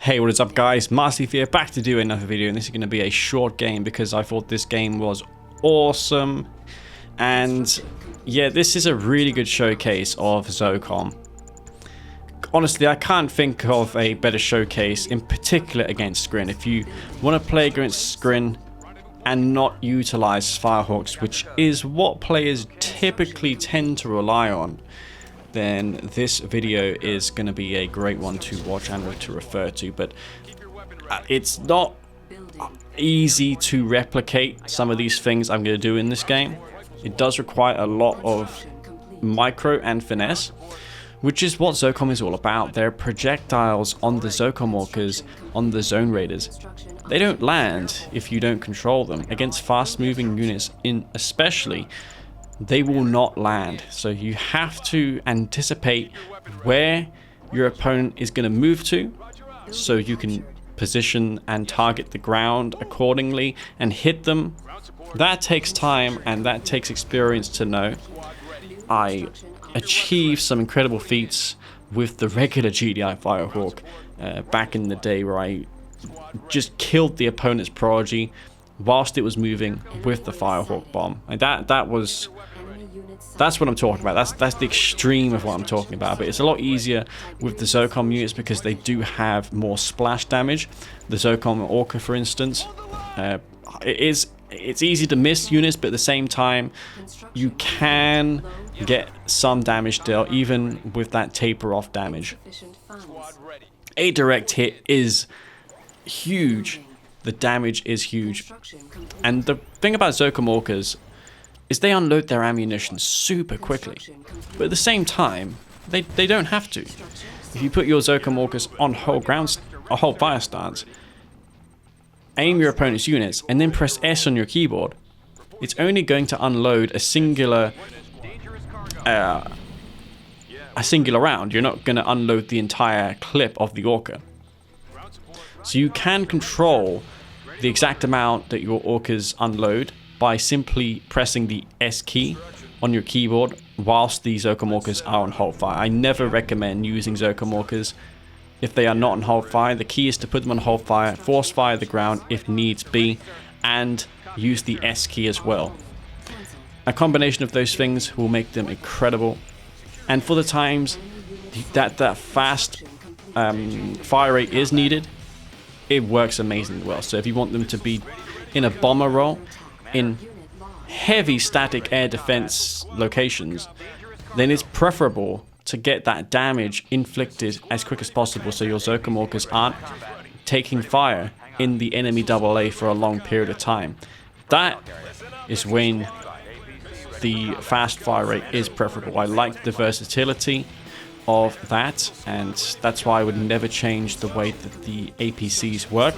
Hey, what is up guys, Marcy here, back to do another video, and this is going to be a short game because I thought this game was awesome. And yeah, this is a really good showcase of ZOCOM. Honestly, I can't think of a better showcase, in particular against Scrin. If you want to play against Scrin and not utilize Firehawks, which is what players typically tend to rely on, then this video is going to be a great one to watch and to refer to. But it's not easy to replicate some of these things I'm going to do in this game. It does require a lot of micro and finesse, which is what ZOCOM is all about. They're projectiles on the ZOCOM Orcas, on the Zone Raiders. They don't land if you don't control them. Against fast moving units especially, they will not land. So you have to anticipate where your opponent is going to move to, so you can position and target the ground accordingly and hit them. That takes time and that takes experience to know. I achieved some incredible feats with the regular GDI Firehawk back in the day, where I just killed the opponent's prodigy whilst it was moving with the Firehawk bomb. And that's what I'm talking about. That's the extreme of what I'm talking about. But it's a lot easier with the ZOCOM units because they do have more splash damage. The ZOCOM Orca, for instance, it's easy to miss units, but at the same time, you can get some damage dealt even with that taper off damage. A direct hit is huge. The damage is huge. And the thing about ZOCOM Orcas is they unload their ammunition super quickly, but at the same time they don't have to. If you put your ZOCOM Orcas on hold fire stance, aim your opponent's units and then press S on your keyboard, it's only going to unload a singular round. You're not going to unload the entire clip of the Orca. So you can control the exact amount that your Orcas unload by simply pressing the S key on your keyboard whilst the ZOCOM Orcas are on hold fire. I never recommend using ZOCOM Orcas if they are not on hold fire. The key is to put them on hold fire, force fire the ground if needs be, and use the S key as well. A combination of those things will make them incredible. And for the times that fast fire rate is needed, it works amazingly well. So if you want them to be in a bomber role, in heavy static air defense locations, then it's preferable to get that damage inflicted as quick as possible, so your ZOCOM Orcas aren't taking fire in the enemy AA for a long period of time. That is when the fast fire rate is preferable. I like the versatility of that, and that's why I would never change the way that the APCs work.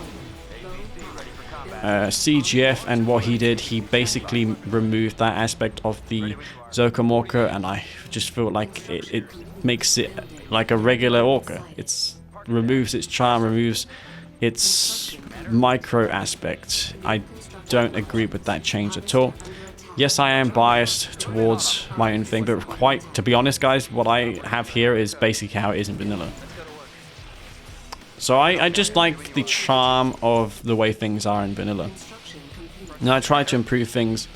CGF and what he did, he basically removed that aspect of the ZOCOM Orca, and I just feel like it makes it like a regular Orca. It removes its charm, removes its micro aspect. I don't agree with that change at all. Yes, I am biased towards my own thing, but to be honest guys, what I have here is basically how it is in vanilla. So I just like the charm of the way things are in vanilla. Now I try to improve things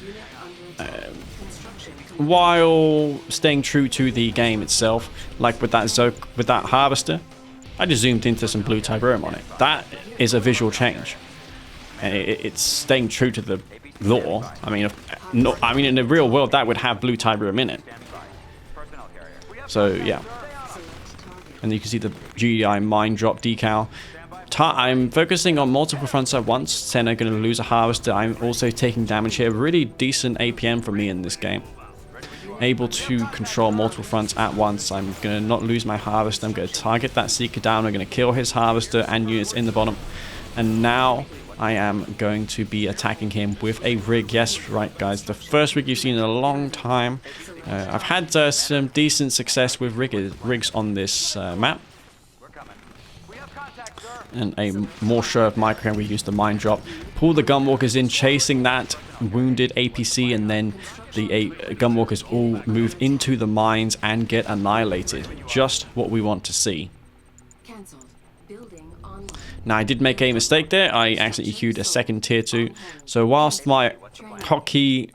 while staying true to the game itself. Like with that harvester, I just zoomed into some blue Tiberium on it. That is a visual change, and it's staying true to the lore. I mean, in the real world, that would have blue Tiberium in it. So yeah. And you can see the GDI mine drop decal. I'm focusing on multiple fronts at once. Senna going to lose a harvester. I'm also taking damage here. Really decent APM for me in this game. Able to control multiple fronts at once. I'm going to not lose my harvester. I'm going to target that Seeker down. I'm going to kill his harvester and units in the bottom. And now I am going to be attacking him with a rig. Yes, right guys, the first rig you've seen in a long time. I've had some decent success with rigs on this map. And a more sure of micro, we use the mine drop. Pull the gunwalkers in, chasing that wounded APC, and then the gunwalkers all move into the mines and get annihilated. Just what we want to see. Now, I did make a mistake there. I accidentally queued a second tier 2. So whilst my hotkey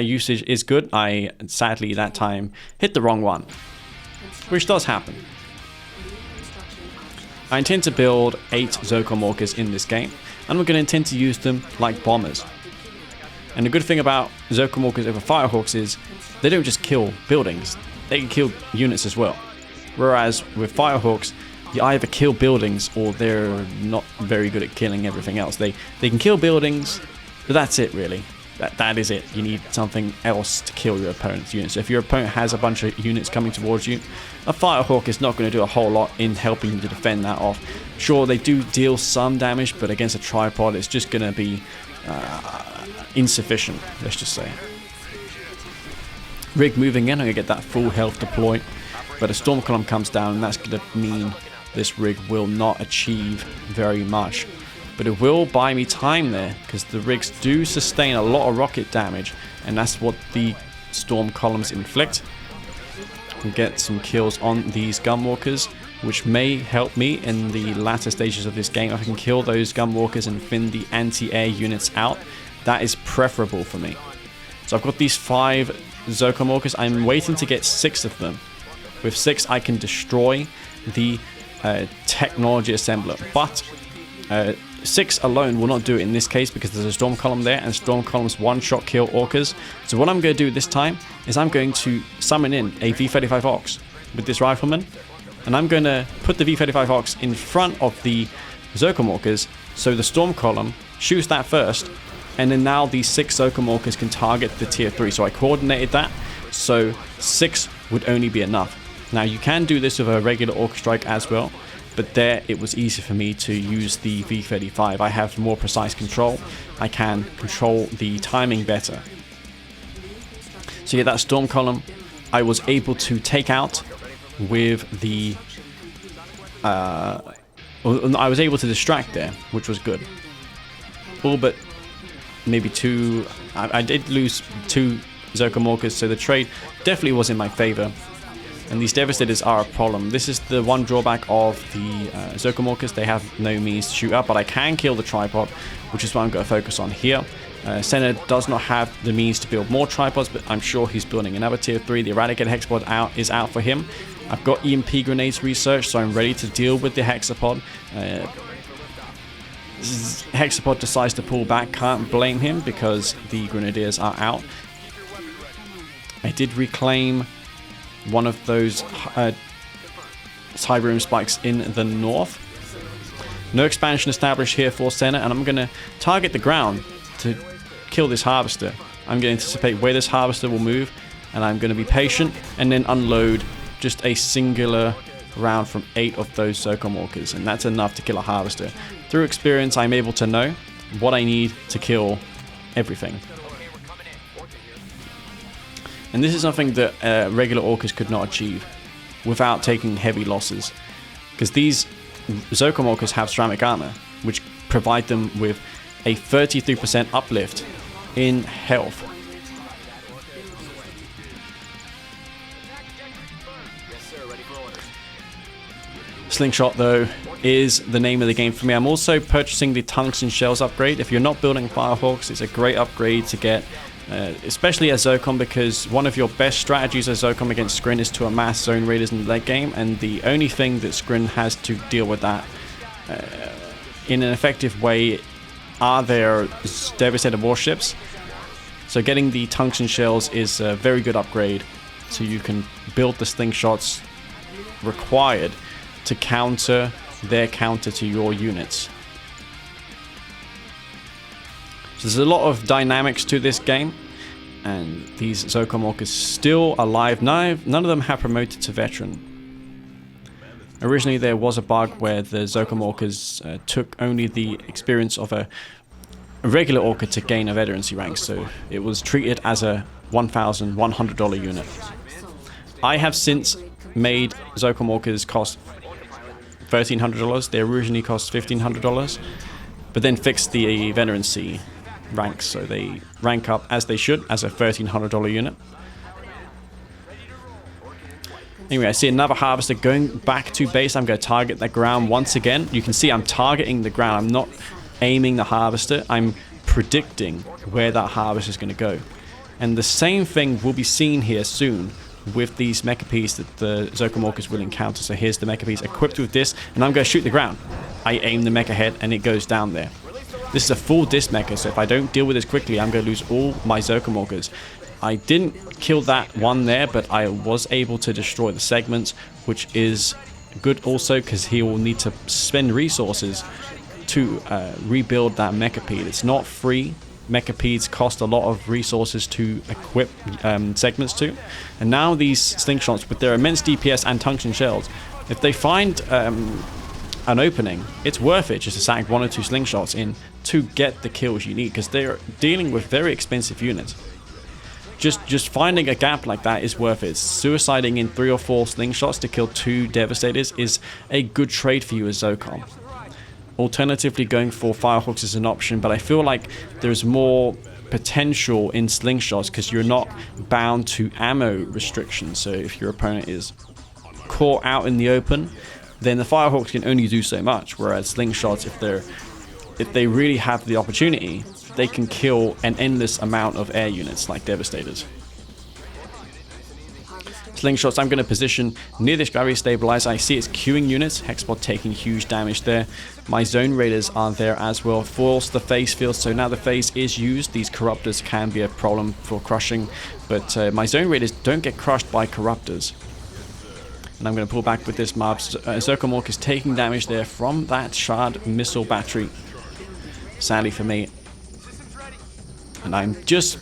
usage is good, I sadly that time hit the wrong one, which does happen. I intend to build 8 ZOCOM Orcas in this game, and we're going to intend to use them like bombers. And the good thing about ZOCOM Orcas over Firehawks is they don't just kill buildings, they can kill units as well. Whereas with Firehawks, you either kill buildings or they're not very good at killing everything else. They can kill buildings, but that's it really. That is it. You need something else to kill your opponent's units. So if your opponent has a bunch of units coming towards you, a Firehawk is not going to do a whole lot in helping you to defend that off. Sure, they do deal some damage, but against a tripod, it's just going to be insufficient, let's just say. Rig moving in, I'm going to get that full health deploy, but a storm column comes down, and that's going to mean this rig will not achieve very much. But it will buy me time there, because the rigs do sustain a lot of rocket damage, and that's what the storm columns inflict. And get some kills on these gunwalkers, which may help me in the latter stages of this game. If I can kill those gunwalkers and thin the anti-air units out, that is preferable for me. So I've got these 5 ZOCOM Orcas. I'm waiting to get 6 of them. With 6 I can destroy the technology assembler, but 6 alone will not do it in this case, because there's a storm column there, and storm columns one-shot kill Orcas. So what I'm going to do this time is I'm going to summon in a V35 Ox with this rifleman, and I'm going to put the V35 Ox in front of the ZOCOM Orcas, so the storm column shoots that first, and then now these 6 ZOCOM Orcas can target the tier 3. So I coordinated that, so 6 would only be enough. Now you can do this with a regular Orca Strike as well, but there it was easy for me to use the V35. I have more precise control. I can control the timing better. So yeah, that storm column I was able to take out with the... I was able to distract there, which was good. All but maybe 2... I did lose 2 ZOCOM Orcas, so the trade definitely was in my favor. And these Devastators are a problem. This is the one drawback of the ZOCOM Orcas. They have no means to shoot up, but I can kill the tripod, which is what I'm going to focus on here. Senna does not have the means to build more tripods, but I'm sure he's building another tier 3. The Eradicated Hexapod is out for him. I've got EMP grenades researched, so I'm ready to deal with the Hexapod. Hexapod decides to pull back, can't blame him because the Grenadiers are out. I did reclaim one of those Cyber Room spikes in the north. No expansion established here for Senna, and I'm going to target the ground to kill this harvester. I'm going to anticipate where this harvester will move, and I'm going to be patient and then unload just a singular round from 8 of those ZOCOM Orcas, and that's enough to kill a harvester. Through experience, I'm able to know what I need to kill everything. And this is something that regular Orcas could not achieve without taking heavy losses. Because these ZOCOM Orcas have ceramic armor, which provide them with a 33% uplift in health. Slingshot, though, is the name of the game for me. I'm also purchasing the Tungsten Shells upgrade. If you're not building Firehawks, it's a great upgrade to get. Especially as ZOCOM, because one of your best strategies as ZOCOM against Scrin is to amass zone raiders in the late game, and the only thing that Scrin has to deal with that in an effective way are their Devastator warships. So getting the Tungsten Shells is a very good upgrade, so you can build the slingshots required to counter their counter to your units. So there's a lot of dynamics to this game, and these ZOCOM Orcas still alive. None of them have promoted to veteran. Originally there was a bug where the ZOCOM Orcas took only the experience of a regular Orca to gain a veterancy rank, so it was treated as a $1,100 unit. I have since made ZOCOM Orcas cost $1,300. They originally cost $1,500, but then fixed the veterancy ranks, so they rank up as they should as a $1,300 unit. Anyway, I see another harvester going back to base. I'm going to target the ground once again. You can see I'm targeting the ground. I'm not aiming the harvester. I'm predicting where that harvester is going to go. And the same thing will be seen here soon with these mecha piece that the ZOCOM Orcas will encounter. So here's the mecha piece equipped with this, and I'm going to shoot the ground. I aim the mecha head, and it goes down there. This is a full disc mecha, so if I don't deal with this quickly, I'm going to lose all my ZOCOM Orcas. I didn't kill that one there, but I was able to destroy the segments, which is good also because he will need to spend resources to rebuild that mechapede. It's not free. Mechapedes cost a lot of resources to equip segments to. And now these slingshots, with their immense DPS and tungsten shells, if they find an opening, it's worth it just to sack 1 or 2 slingshots in to get the kills you need, because they're dealing with very expensive units. Just finding a gap like that is worth it. Suiciding in 3 or 4 slingshots to kill 2 Devastators is a good trade for you as ZOCOM. Alternatively, going for Firehawks is an option, but I feel like there's more potential in slingshots because you're not bound to ammo restrictions. So if your opponent is caught out in the open, then the Firehawks can only do so much, whereas slingshots, if they really have the opportunity, they can kill an endless amount of air units like Devastators. Slingshots, I'm going to position near this gravity stabilizer. I see it's queuing units. Hexpod taking huge damage there. My zone raiders are there as well. Force the phase field, so now the phase is used. These corruptors can be a problem for crushing, but my zone raiders don't get crushed by corruptors. And I'm going to pull back with this mob. ZOCOM Orca is taking damage there from that shard missile battery. Sadly for me. And I'm just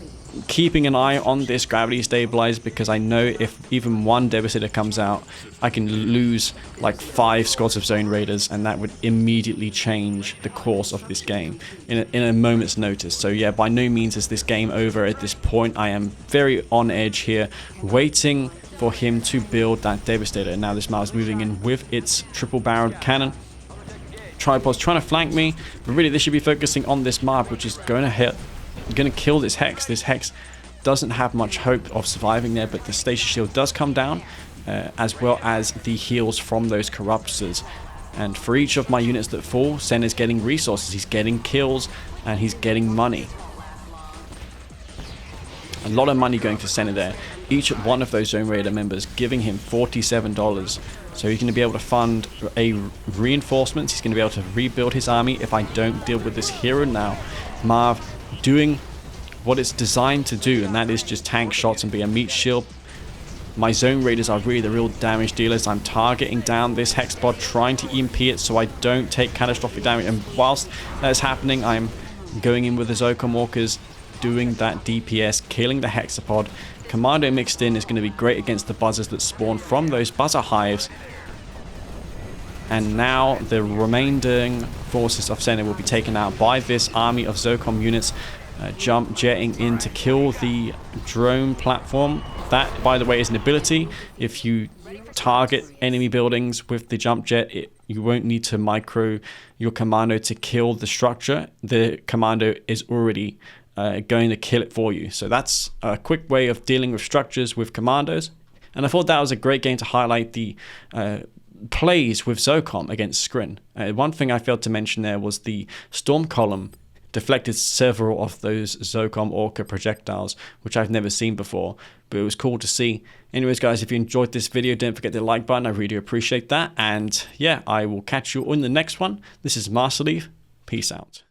keeping an eye on this gravity stabilizer because I know if even one Devastator comes out, I can lose like 5 squads of zone raiders, and that would immediately change the course of this game in a moment's notice. So yeah, by no means is this game over at this point. I am very on edge here, waiting for him to build that Devastator. And now this mob is moving in with its triple-barreled cannon. Tripod's trying to flank me, but really they should be focusing on this mob, which is going to hit. Going to kill this Hex. This Hex doesn't have much hope of surviving there, but the Stasis Shield does come down, as well as the heals from those Corruptors. And for each of my units that fall, Sen is getting resources, he's getting kills, and he's getting money. A lot of money going to Sen there. Each one of those Zone Raider members giving him $47. So he's going to be able to fund a reinforcements, he's going to be able to rebuild his army if I don't deal with this hero now. Marv doing what it's designed to do, and that is just tank shots and be a meat shield. My zone raiders are really the real damage dealers. I'm targeting down this Hexpod, trying to EMP it so I don't take catastrophic damage, and whilst that is happening, I'm going in with the ZOCOM Orcas, doing that DPS, killing the Hexapod. Commando mixed in is going to be great against the buzzers that spawn from those buzzer hives. And now the remaining forces of Senate will be taken out by this army of ZOCOM units, jump jetting in to kill the drone platform. That, by the way, is an ability. If you target enemy buildings with the jump jet, you won't need to micro your commando to kill the structure. The commando is already going to kill it for you. So that's a quick way of dealing with structures with commandos. And I thought that was a great game to highlight the plays with ZOCOM against Scrin. One thing I failed to mention there was the storm column deflected several of those ZOCOM Orca projectiles, which I've never seen before, but it was cool to see. Anyways, guys, if you enjoyed this video, don't forget the like button. I really appreciate that. And yeah, I will catch you in the next one. This is Master Leaf. Peace out.